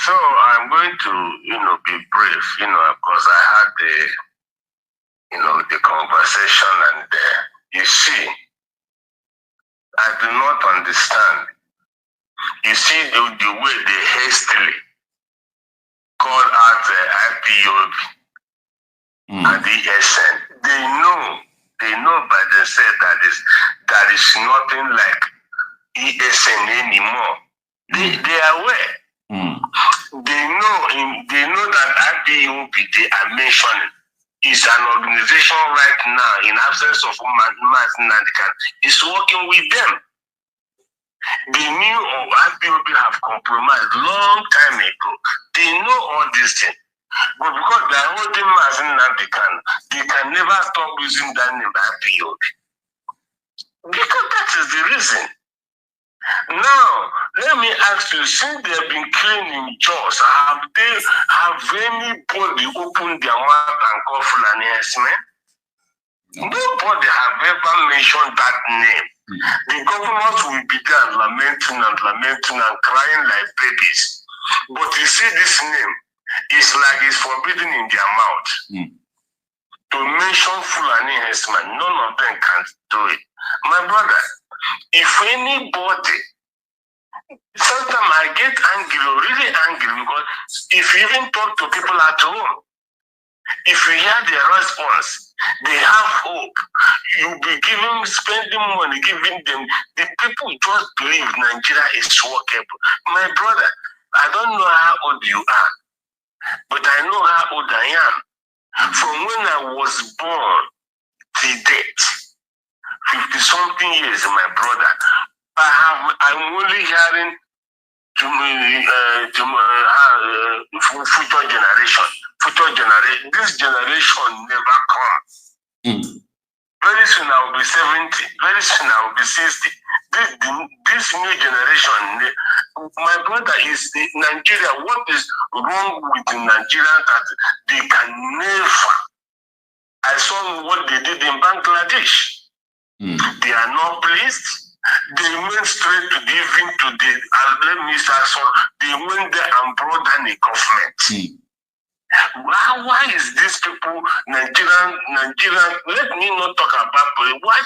So I'm going to, be brief, because I had the conversation, and you see, I do not understand. You see the way they hastily called out IPOB and the ESN. They know by themselves that is nothing like ESN anymore. They are aware. They know that IPOB they are mentioning is an organization right now in absence of Nnamdi is working with them. They knew IPOB have compromised long time ago. They know all these things. But because they are holding Nnamdi, they can never stop using that name IPOB. Because that is the reason. Now, let me ask you, since they have been cleaning jaws, have anybody opened their mouth and called for an enhancement? Nobody have ever mentioned that name. The governors will be there lamenting and crying like babies. But you see this name, it's like it's forbidden in their mouth. To mention Fulani enhancement, none of them can do it. My brother, if anybody, sometimes I get angry, really angry, because if you even talk to people at home, if you hear their response, they have hope. You'll be spending money, giving them. The people just believe Nigeria is workable. My brother, I don't know how old you are, but I know how old I am. From when I was born to date, 50-something years, my brother, I'm only hearing future generation. This generation never comes. Very soon I will be 70. Very soon I will be 60. This new generation, my brother, is Nigeria. What is wrong with the Nigerians that they can never? I saw what they did in Bangladesh. They are not pleased. They went straight to the they went there and brought down a government. Why is this people, Nigerian, let me not talk about why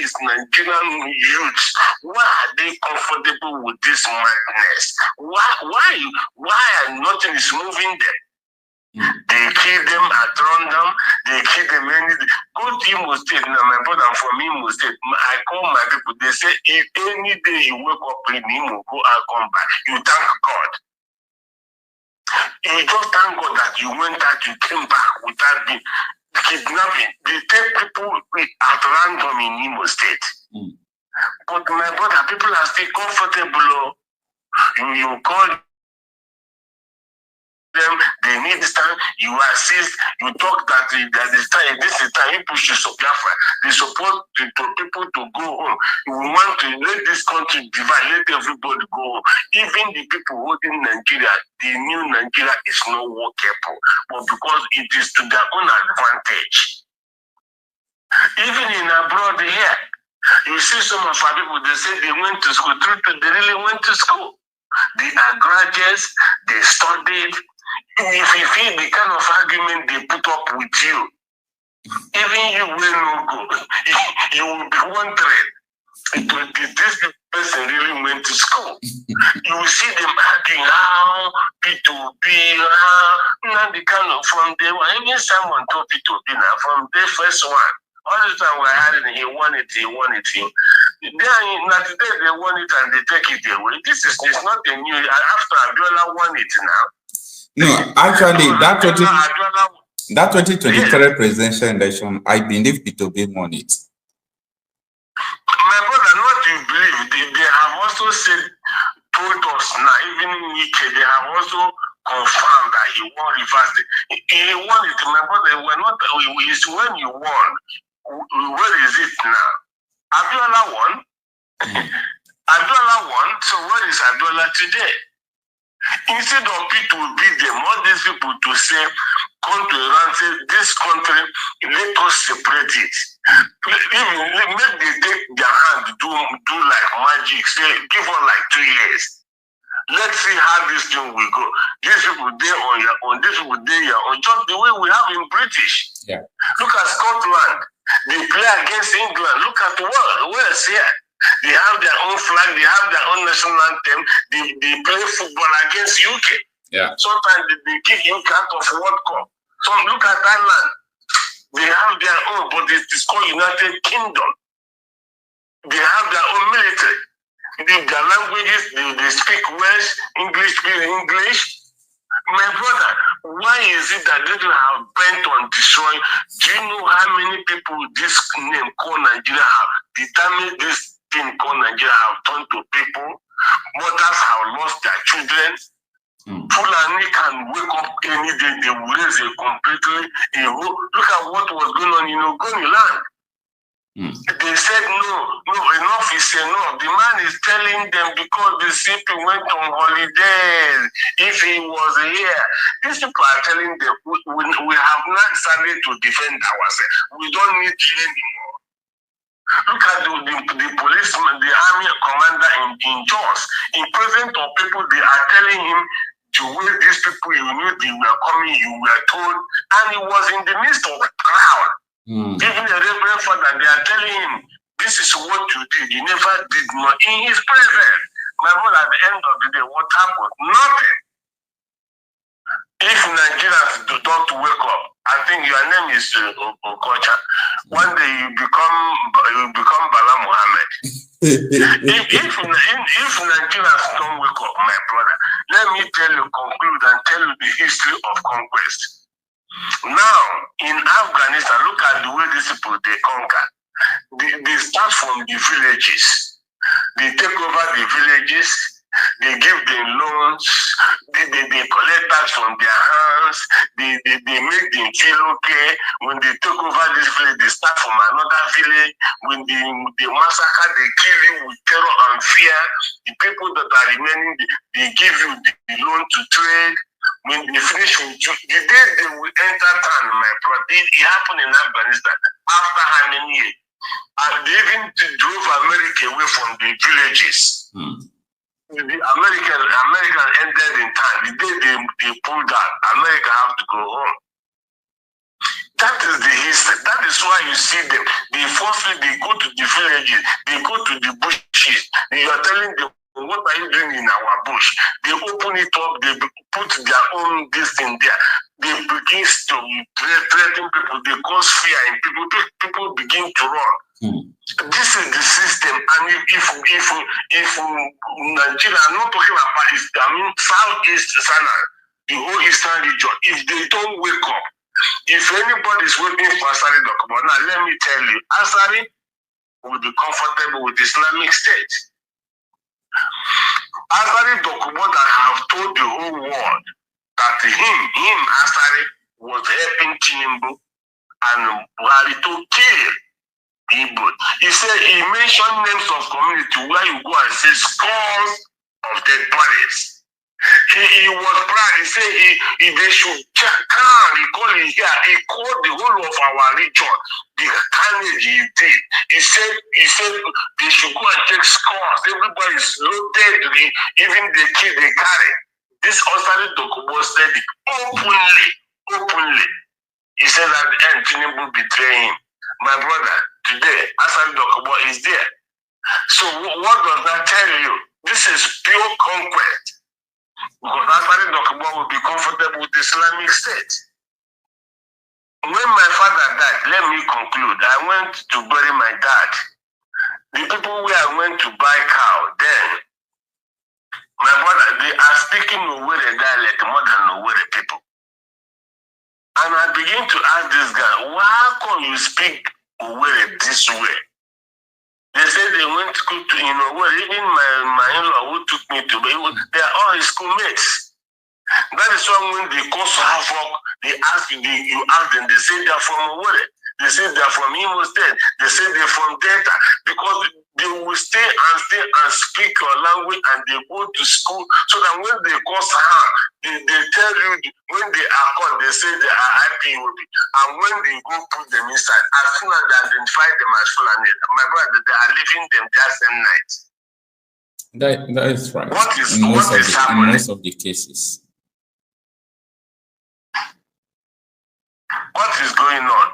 is Nigerian youths, why are they comfortable with this madness? Why nothing is moving them? They kill them at random, they kill them go to Imo State. Now my brother from Imo State, I call my people, they say if any day you wake up in Imo, go and come back, you thank God. You just thank God that you went out, you came back without being kidnapping. They take people at random in Imo State. But my brother, people are still comfortable. You call them, they need this time, you assist, you talk that this is time, you push to Biafra. They support people to go home. We want to let this country divide, let everybody go home. Even the people holding Nigeria, they knew Nigeria is not workable, but because it is to their own advantage. Even in abroad here, you see some of our people, they say they went to school, they really went to school. They are graduates, they studied. If you feel the kind of argument they put up with you, even you will not go. You will be wondering, this person really went to school. You will see them arguing how P2B, not the kind of from day one. Even someone told P2B now, from the first one. All the time we're having, he won it. Then not today they won it and they take it away. This is not a new. After Abiola won it now. No, actually, that 2023 presidential election, I believe P2B won it. My brother, what you believe? They have also told us now, even in UK, they have also confirmed that he won reverse. He won it. My brother, it's when you won. Where is it now? Abiola won. Abiola won. So where is Abiola today? Instead of people to beat them, all these people to say, come to Iran, say, this country, let us separate it. Make they take their hand, do like magic, say, give us like 2 years. Let's see how this thing will go. These people there on your own, these people there your own, just the way we have in British. Yeah. Look at Scotland. They play against England. Look at the world. Where's here? They have their own flag. They have their own national anthem. They play football against UK. Yeah. Sometimes they kick UK out of World Cup. So look at Ireland. They have their own, but it is called United Kingdom. They have their own military. Their languages, they speak Welsh, English speak English. My brother, why is it that they have bent on destroying? Do you know how many people this name called Nigeria have determined this thing called Nigeria have turned to people? Mothers have lost their children. Fulani can wake up any day, they will raise a completely a whole. Look at what was going on in Ogoni land. They said no, enough is enough. The man is telling them because the CP went on holidays. If he was here, these people are telling them we have not decided to defend ourselves. We don't need you anymore. Look at the policeman, the army commander in Jos. In presence of people, they are telling him the way these people you knew they were coming, you were told, and he was in the midst of a crowd. Even the Reverend Father, they are telling him, this is what you did. You never did not. In his presence, my brother, at the end of the day, what happened? Nothing. If Nigerians do not wake up, I think your name is Okocha. One day you become Bala Muhammad. if Nigerians don't wake up, my brother, let me conclude and tell you the history of conquest. Now, in Afghanistan, look at the way these people they conquer. They start from the villages. They take over the villages. They give them loans. They collect tax from their hands. They make them feel okay. When they take over this village, they start from another village. When they massacre, they kill you with terror and fear. The people that are remaining, they give you the loan to trade. When they finish with you, the day they will enter town, my brother, it happened in Afghanistan. After how many years? And they even drove America away from the villages. The American ended in time. The day they pulled out, America have to go home. That is the history. That is why you see them. They go to the villages, they go to the bushes. You are telling them, what are you doing in our bush? They open it up, they put their own this thing there. They begin to threaten people, they cause fear in people. People begin to run. This is the system, and if Nigeria, I'm not talking about Southeast Sana, the whole Eastern region, if they don't wake up, if anybody is waiting for Asari Dokubo, now let me tell you, Asari will be comfortable with Islamic State. Asari Dokubo that have told the whole world that him Asari was helping Tinubu and Buhari to kill Igbo. He said he mentioned names of community where you go and see scores of dead bodies. He was proud. He said they should come. He called it here. He called the whole of our region the carnage he did. He said they should go and take scores. Everybody is loaded. Even the kid they carry. This Asari Dokubo said it openly. He said at the end, Tinubu betrayed him. My brother, today, Asari Dokubo is there. So what does that tell you? This is pure conquest. Because Asari Dokubo will be comfortable with the Islamic State. When my father died, let me conclude. I went to bury my dad. The people where I went to buy cow, then, my brother, they are speaking Sowore dialect more than Sowore people. And I begin to ask this guy, why come you speak Sowore this way? They said they went to school to, even my in-law who took me to, they are all his schoolmates. That is why when they cause havoc, you ask them, they say they are from Sowore. They say they are from Imo State. They say they are from Delta. Because they will stay and speak your language and they go to school so that when they cause harm, they tell you, when they are caught, they say they are IPOB. And when they go put them inside, as soon as they identify them as Fulani, my brother, they are leaving them that same night. That is right. What is In happening? most of the cases. What is going on?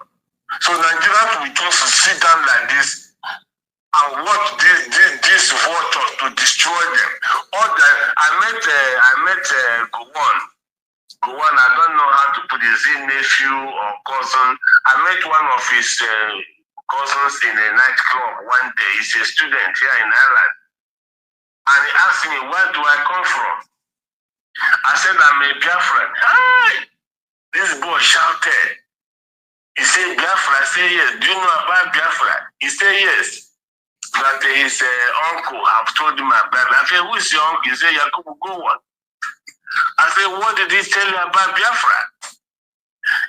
So Nigerians will just sit down like this and watch this vultures to destroy them. I met Gowon. I don't know how to put his nephew or cousin. I met one of his cousins in a nightclub one day. He's a student here in Ireland. And he asked me, where do I come from? I said, I'm a Biafran. Hi! This boy shouted. He said, Biafra? I said, yes. Do you know about Biafra? He said, yes. That his uncle have told him about it. I said, who is your uncle? He said, Yakubu Gowon. I said, what did he tell you about Biafra?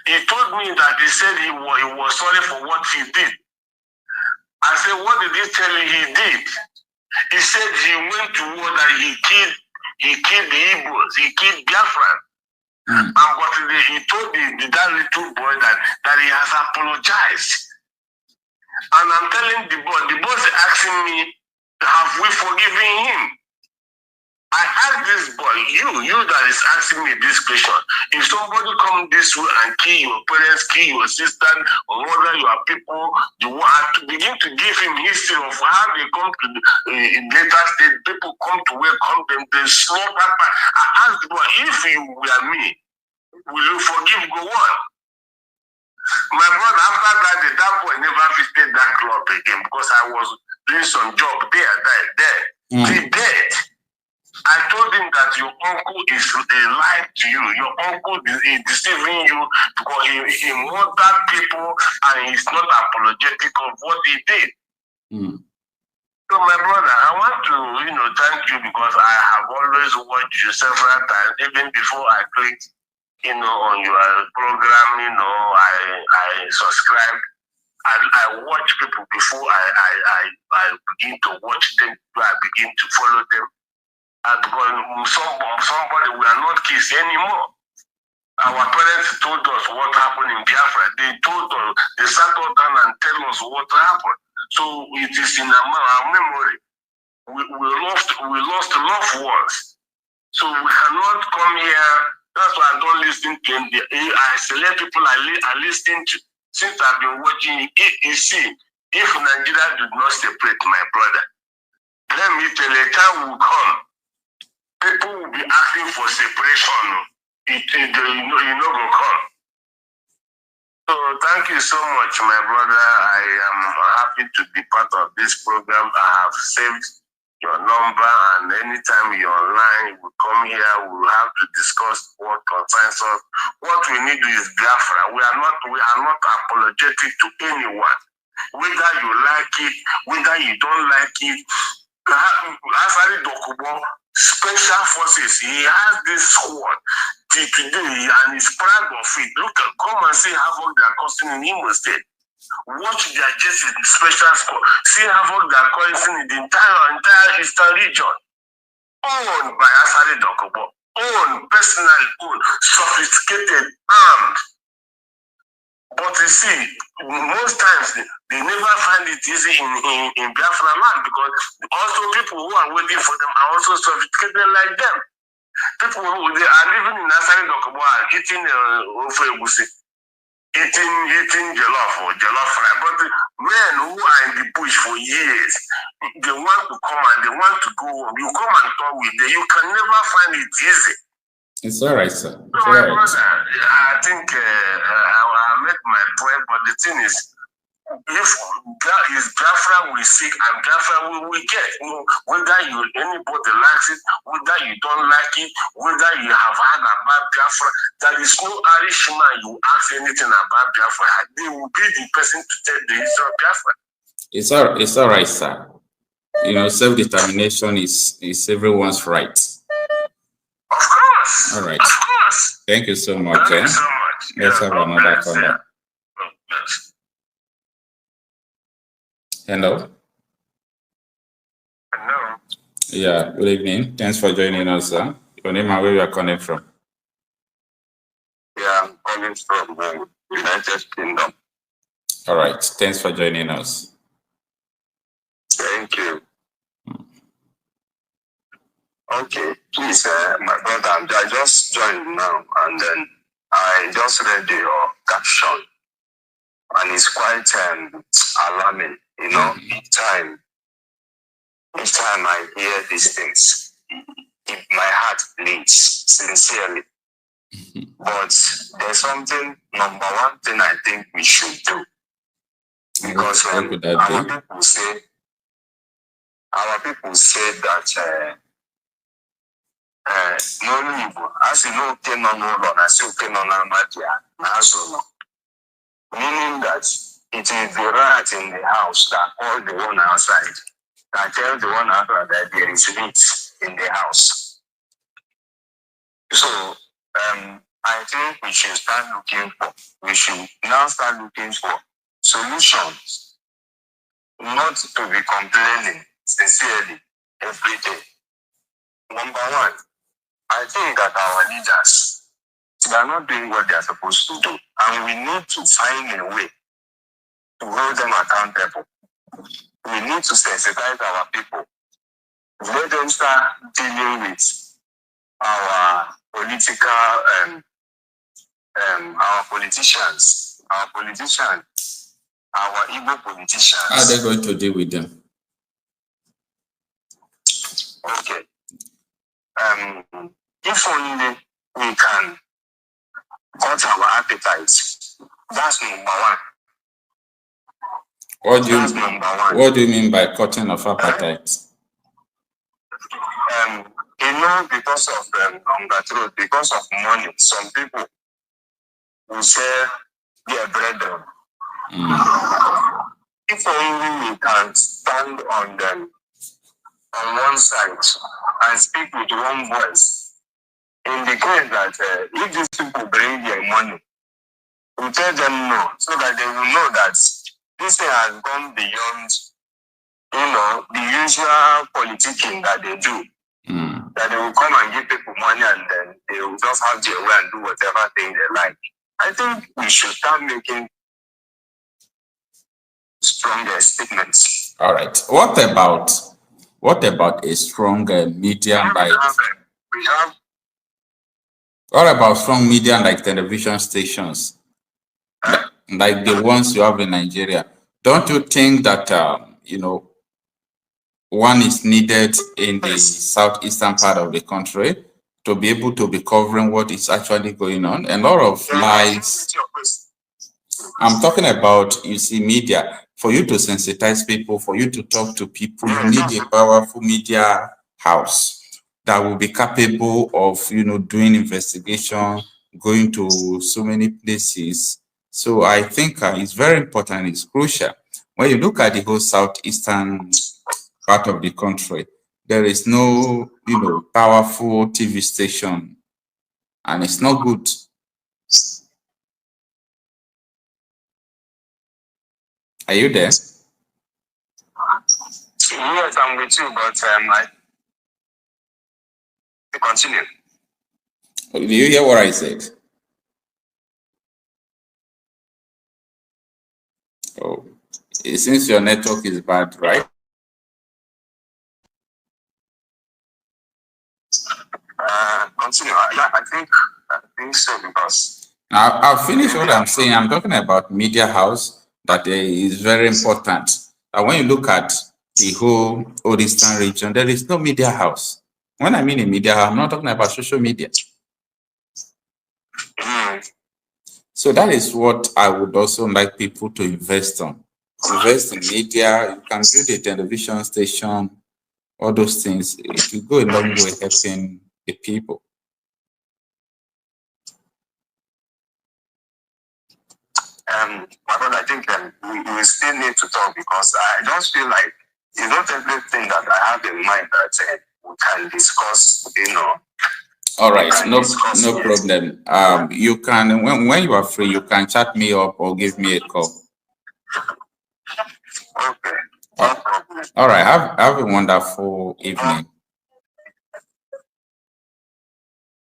He told me that he said he was sorry for what he did. I said, what did he tell you he did? He said he went to war that he killed the Igbos, he killed Biafra. And but he told that little boy that he has apologized. And I'm telling the boy is asking me, have we forgiven him? I asked this boy, you that is asking me this question, if somebody come this way and kill your parents, kill your sister, or murder your people, you want to begin to give him history of how they come to in later state, people come to welcome them, they slaughter. I asked the boy, if you were me, will you forgive Gowon? My brother, after that boy never visited that club again because I was doing some job there. He dead. I told him that your uncle is a lie to you. Your uncle is deceiving you because he murdered people and he's not apologetic of what he did. So my brother, I want to thank you because I have always watched you several times, even before I clicked on your program. I subscribed. I watch people before I begin to watch them. I begin to follow them. Because somebody, we are not kids anymore. Our parents told us what happened in Biafra. They told us, they sat us down and tell us what happened. So it is in our memory. We lost loved ones. So we cannot come here. That's why I don't listen to them. I select people I listen to. Since I've been watching, you see, if Nigeria did not separate, my brother, let me tell you, a time will come. People will be asking for separation. You know will come. So thank you so much, my brother. I am happy to be part of this program. I have saved your number, and anytime you're online, we come here, we will have to discuss what concerns us. What we need is Biafra. We are not apologetic to anyone. Whether you like it, whether you don't like it. Asari Dokubo, Special Forces, he has this sword till today and he's proud of it. Come and see havoc they are causing in Imo State. Watch their just in special squad. See havoc they are causing in the entire Eastern region. Owned by Asari Dokubo, owned, personally owned, sophisticated, armed. But you see, most times they never find it easy in Biafra land because also people who are waiting for them are also sophisticated like them. People who they are living in Asari Dokubo are eating ofe egusi, eating jollof fry. But men who are in the bush for years, they want to come and they want to go home. You come and talk with them, you can never find it easy. It's all right, sir. So my brother, I think I made my point, but the thing is, if Biafra we seek and Biafra we get, whether anybody likes it, whether you don't like it, whether you have heard about Biafra, there is no Irish man you ask anything about Biafra. They will be the person to tell the history of Biafra. It's all right, sir. Self-determination is everyone's right. Of course. All right. Of course. Thank you so much. Thank you so much. Let's have another comment. Hello. Hello. Yeah, good evening. Thanks for joining us, sir. Your name and where you are calling from? Yeah, I'm calling from the United Kingdom. All right. Thanks for joining us. Thank you. Okay, please, my brother, I just joined now, and then I just read your caption, and it's quite alarming. You know, each time I hear these things, my heart bleeds sincerely. But there's something, number one thing I think we should do, because our people say that no Igbo, as you know, meaning that it is the rat in the house that call the one outside, that tell the one outside that there is meat in the house. So I think we should now start looking for solutions, not to be complaining sincerely every day. Number one, I think that our leaders, they are not doing what they are supposed to do, and we need to find a way to hold them accountable. We need to sensitize our people. Let them start dealing with our political, our politicians, our Igbo politicians. How are they going to deal with them? Okay. If only we can cut our appetites, that's number one. What do you mean by cutting of appetite? You know, because of hunger throat, because of money, some people will share their bread. If only we can stand on them on one side and speak with one voice, indicate that if these people bring their money, we tell them no, so that they will know that this thing has gone beyond, you know, the usual politicking that they do. That they will come and give people money and then they will just have their way and do whatever thing they like. I think we should start making stronger statements. All right. What about a strong media like? What about strong media like television stations, like the ones you have in Nigeria? Don't you think that you know, one is needed in the southeastern part of the country to be able to be covering what is actually going on? A lot of lies. I'm talking about, you see, media. For you to sensitize people, for you to talk to people, you need a powerful media house that will be capable of, you know, doing investigation, going to so many places. So I think it's very important, it's crucial. When you look at the whole southeastern part of the country, there is no, you know, powerful TV station, and it's not good. Are you there? Yes, I'm with you, but I continue. Do you hear what I said? Oh, it seems your network is bad, right? Continue. I think so, because I'll finish what I'm saying. I'm talking about media house that is very important. When you look at the whole Old Eastern region, there is no media house. When I mean a media house, I'm not talking about social media. So that is what I would also like people to invest on. Invest in media. You can build a television station, all those things. It will go a long way helping the people. But I think we still need to talk, because I just feel like it's not everything that I have in mind that we can discuss, you know. All right, no problem. You can, when you are free, you can chat me up or give me a call. Okay, no problem. All right, have a wonderful evening.